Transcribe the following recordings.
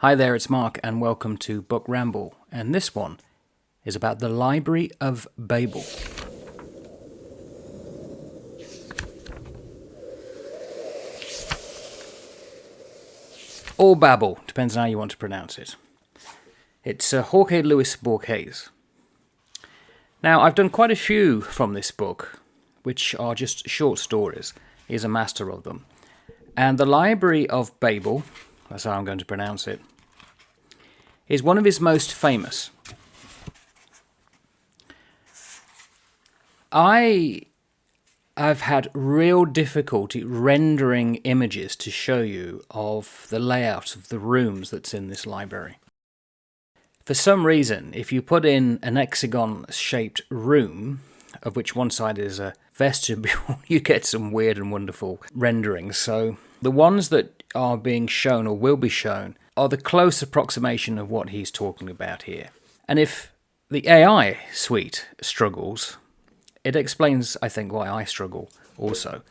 Hi there, it's Mark, and welcome to Book Ramble. And this one is about the Library of Babel. Or Babel, depends on how you want to pronounce it. It's Jorge Luis Borges. Now, I've done quite a few from this book, which are just short stories. He's a master of them. And the Library of Babel, that's how I'm going to pronounce it, is one of his most famous. I've had real difficulty rendering images to show you of the layout of the rooms that's in this library. For some reason, if you put in an hexagon-shaped room, of which one side is a vestibule, you get some weird and wonderful renderings. So the ones that are being shown or will be shown are the close approximation of what he's talking about here. And if the AI suite struggles, it explains, I think, why I struggle also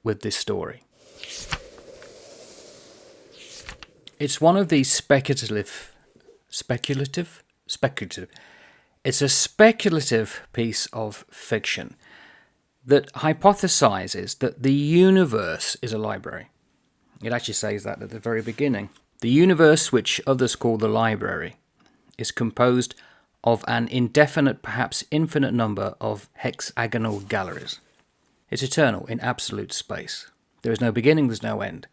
with this story. It's one of these speculative. It's a speculative piece of fiction that hypothesizes that the universe is a library. It actually says that at the very beginning. The universe, which others call the library, is composed of an indefinite, perhaps infinite number of hexagonal galleries. It's eternal in absolute space. There is no beginning, there's no end.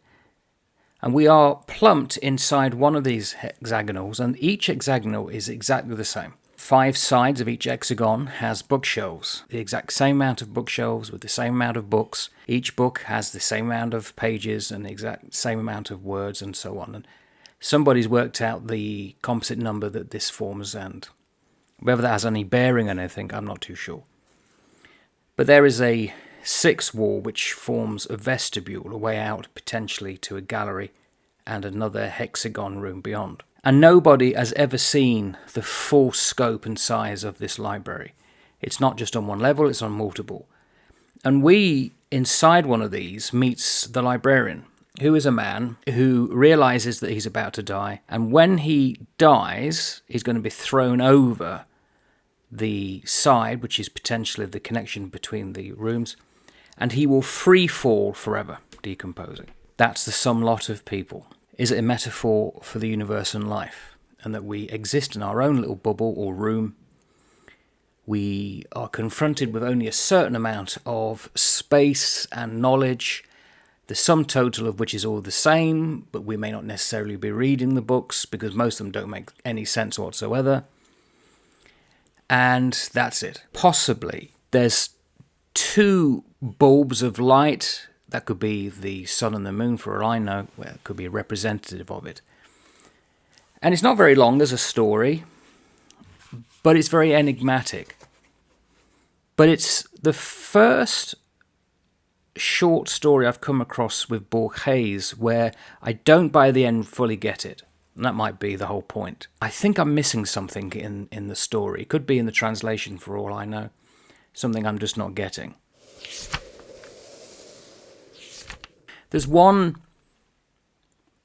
And we are plumped inside one of these hexagonals, and each hexagonal is exactly the same. 5 sides of each hexagon has bookshelves, the exact same amount of bookshelves with the same amount of books. Each book has the same amount of pages and the exact same amount of words and so on. And somebody's worked out the composite number that this forms, and whether that has any bearing on anything, I'm not too sure. But there is a 6th wall which forms a vestibule, a way out potentially to a gallery and another hexagon room beyond. And nobody has ever seen the full scope and size of this library. It's not just on one level, it's on multiple. And we, inside one of these, meets the librarian, who is a man who realizes that he's about to die. And when he dies, he's going to be thrown over the side, which is potentially the connection between the rooms, and he will free fall forever, decomposing. That's the sum lot of people. Is it a metaphor for the universe and life, and that we exist in our own little bubble or room? We are confronted with only a certain amount of space and knowledge, the sum total of which is all the same, but we may not necessarily be reading the books because most of them don't make any sense whatsoever. And that's it. Possibly there's 2 bulbs of light. That could be the sun and the moon, for all I know. Well, it could be a representative of it. And it's not very long as a story, but it's very enigmatic. But it's the first short story I've come across with Borges where I don't by the end fully get it. And that might be the whole point. I think I'm missing something in the story. It could be in the translation, for all I know. Something I'm just not getting. There's one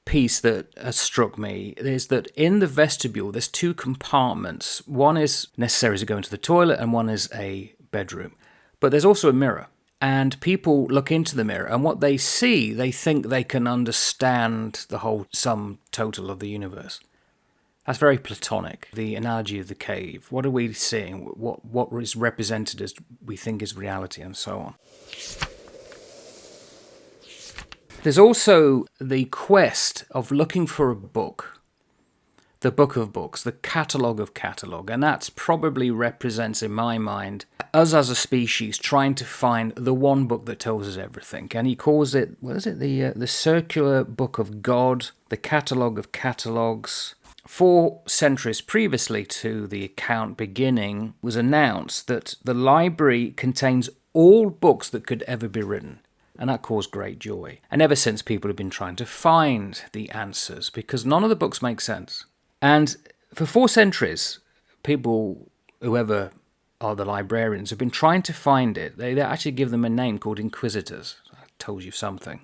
piece that has struck me, is that in the vestibule there's 2 compartments. One is necessary to go into the toilet and one is a bedroom. But there's also a mirror. And people look into the mirror, and what they see, they think they can understand the whole sum total of the universe. That's very Platonic, the analogy of the cave. What are we seeing? What is represented as we think is reality, and so on. There's also the quest of looking for a book, the book of books, the catalogue of catalogue, and that probably represents, in my mind, us as a species trying to find the one book that tells us everything. And he calls it, what is it, the circular book of God, the catalogue of catalogues. 4 centuries previously to the account beginning was announced that the library contains all books that could ever be written. And that caused great joy. And ever since, people have been trying to find the answers because none of the books make sense. And for 4 centuries, people, whoever are the librarians, have been trying to find it. They actually give them a name called inquisitors. That tells you something.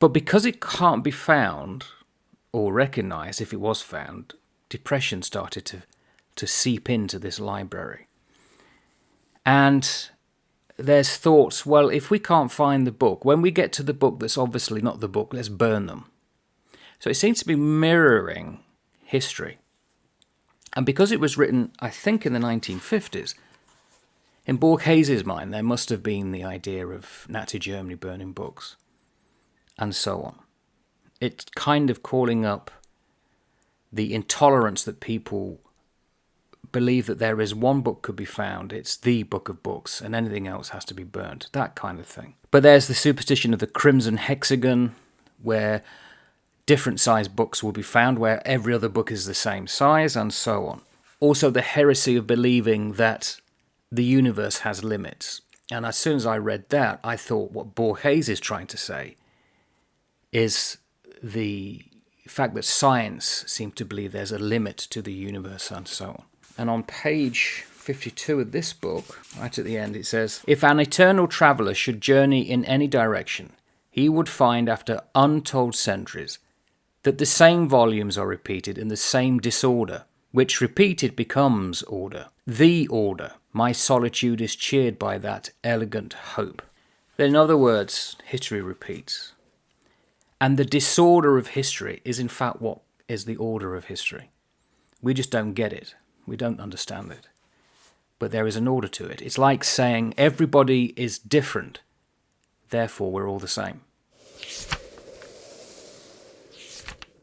But because it can't be found, or recognise if it was found, depression started to seep into this library. And there's thoughts, well, if we can't find the book, when we get to the book that's obviously not the book, let's burn them. So it seems to be mirroring history. And because it was written, I think, in the 1950s, in Borges' mind, there must have been the idea of Nazi Germany burning books, and so on. It's kind of calling up the intolerance that people believe that there is one book could be found, it's the book of books, and anything else has to be burnt, that kind of thing. But there's the superstition of the crimson hexagon, where different sized books will be found, where every other book is the same size, and so on. Also the heresy of believing that the universe has limits. And as soon as I read that, I thought what Borges is trying to say is the fact that science seems to believe there's a limit to the universe, and so on. And on page 52 of this book, right at the end, it says, "If an eternal traveller should journey in any direction, he would find after untold centuries that the same volumes are repeated in the same disorder, which repeated becomes order. The order, my solitude is cheered by that elegant hope." In other words, history repeats. And the disorder of history is in fact what is the order of history. We just don't get it. We don't understand it. But there is an order to it. It's like saying everybody is different, therefore we're all the same.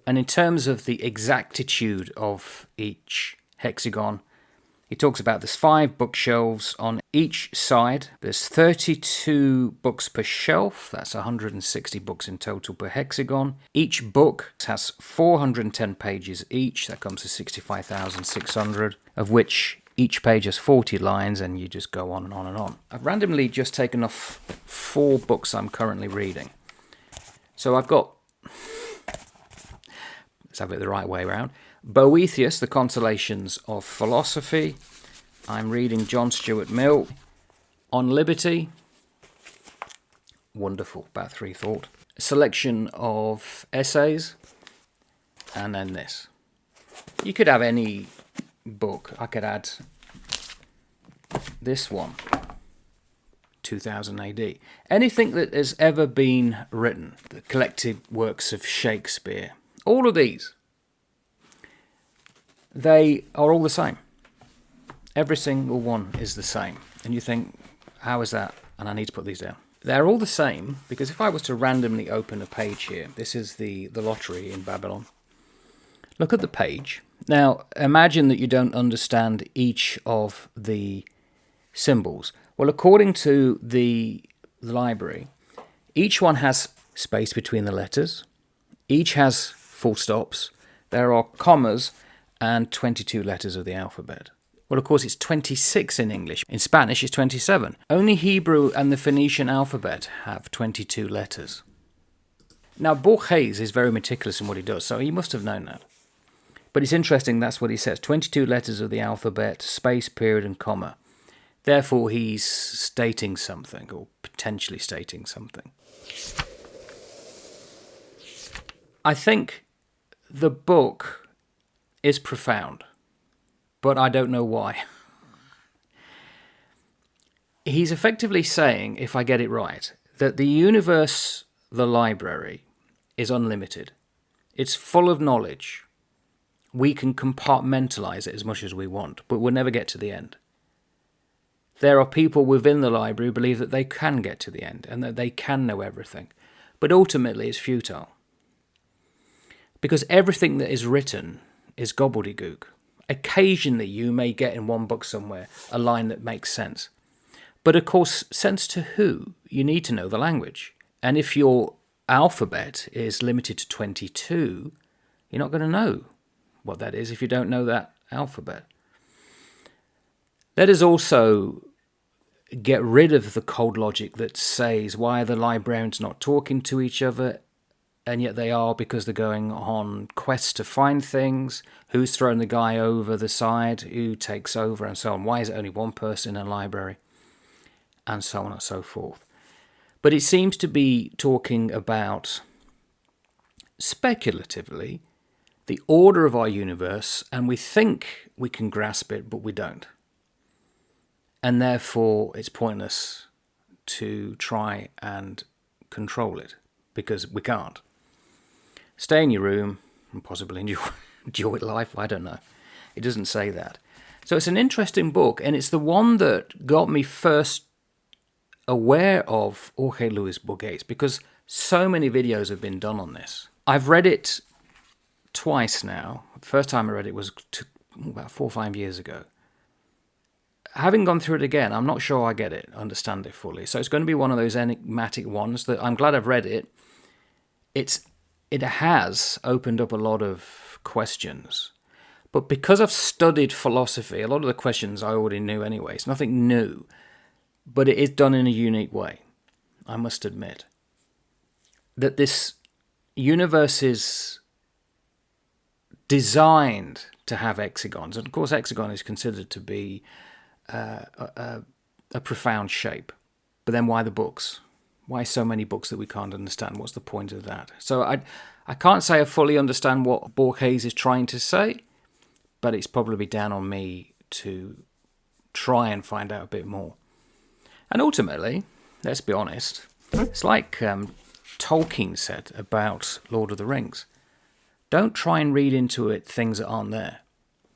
And in terms of the exactitude of each hexagon, he talks about there's 5 bookshelves on each side. There's 32 books per shelf. That's 160 books in total per hexagon. Each book has 410 pages each. That comes to 65,600, of which each page has 40 lines, and you just go on and on and on. I've randomly just taken off 4 books I'm currently reading. So I've got, let's have it the right way around, Boethius, The Consolations of Philosophy. I'm reading John Stuart Mill. On Liberty. Wonderful, about 3 thought. A selection of essays. And then this. You could have any book. I could add this one. 2000 AD. Anything that has ever been written. The collected works of Shakespeare. All of these. They are all the same. Every single one is the same. And you think, how is that? And I need to put these down. They're all the same because if I was to randomly open a page here, this is the lottery in Babylon. Look at the page. Now, imagine that you don't understand each of the symbols. Well, according to the library, each one has space between the letters. Each has full stops. There are commas and 22 letters of the alphabet. Well, of course, it's 26 in English. In Spanish, it's 27. Only Hebrew and the Phoenician alphabet have 22 letters. Now, Borges is very meticulous in what he does, so he must have known that. But it's interesting, that's what he says. 22 letters of the alphabet, space, period, and comma. Therefore, he's stating something, or potentially stating something. I think the book is profound, but I don't know why. He's effectively saying, if I get it right, that the universe, the library, is unlimited. It's full of knowledge. We can compartmentalize it as much as we want, but we'll never get to the end. There are people within the library who believe that they can get to the end and that they can know everything, but ultimately it's futile. Because everything that is written is gobbledygook. Occasionally you may get in one book somewhere a line that makes sense. But of course, sense to who? You need to know the language. And if your alphabet is limited to 22, you're not going to know what that is if you don't know that alphabet. Let us also get rid of the cold logic that says, why are the librarians not talking to each other? And yet they are, because they're going on quests to find things. Who's thrown the guy over the side? Who takes over? And so on. Why is it only one person in a library? And so on and so forth. But it seems to be talking about, speculatively, the order of our universe, and we think we can grasp it, but we don't. And therefore, it's pointless to try and control it, because we can't. Stay in your room and possibly enjoy life. I don't know. It doesn't say that. So it's an interesting book, and it's the one that got me first aware of Jorge Luis Borges, because so many videos have been done on this. I've read it twice now. The first time I read it was about 4 or 5 years ago. Having gone through it again, I'm not sure I get it, understand it fully. So it's going to be one of those enigmatic ones that I'm glad I've read it. It has opened up a lot of questions. But because I've studied philosophy, a lot of the questions I already knew anyway. It's nothing new. But it is done in a unique way, I must admit. That this universe is designed to have hexagons. And of course, hexagon is considered to be a profound shape. But then why the books? Why so many books that we can't understand? What's the point of that? So I can't say I fully understand what Borges is trying to say, but it's probably down on me to try and find out a bit more. And ultimately, let's be honest, it's like Tolkien said about Lord of the Rings. Don't try and read into it things that aren't there.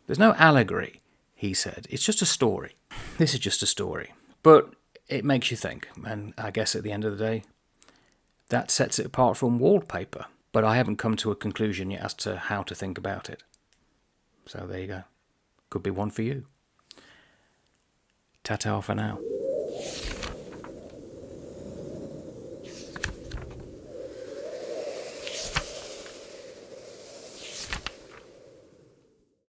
There's no allegory, he said. It's just a story. This is just a story. But it makes you think. And I guess at the end of the day, that sets it apart from wallpaper. But I haven't come to a conclusion yet as to how to think about it. So there you go. Could be one for you. Ta-ta for now.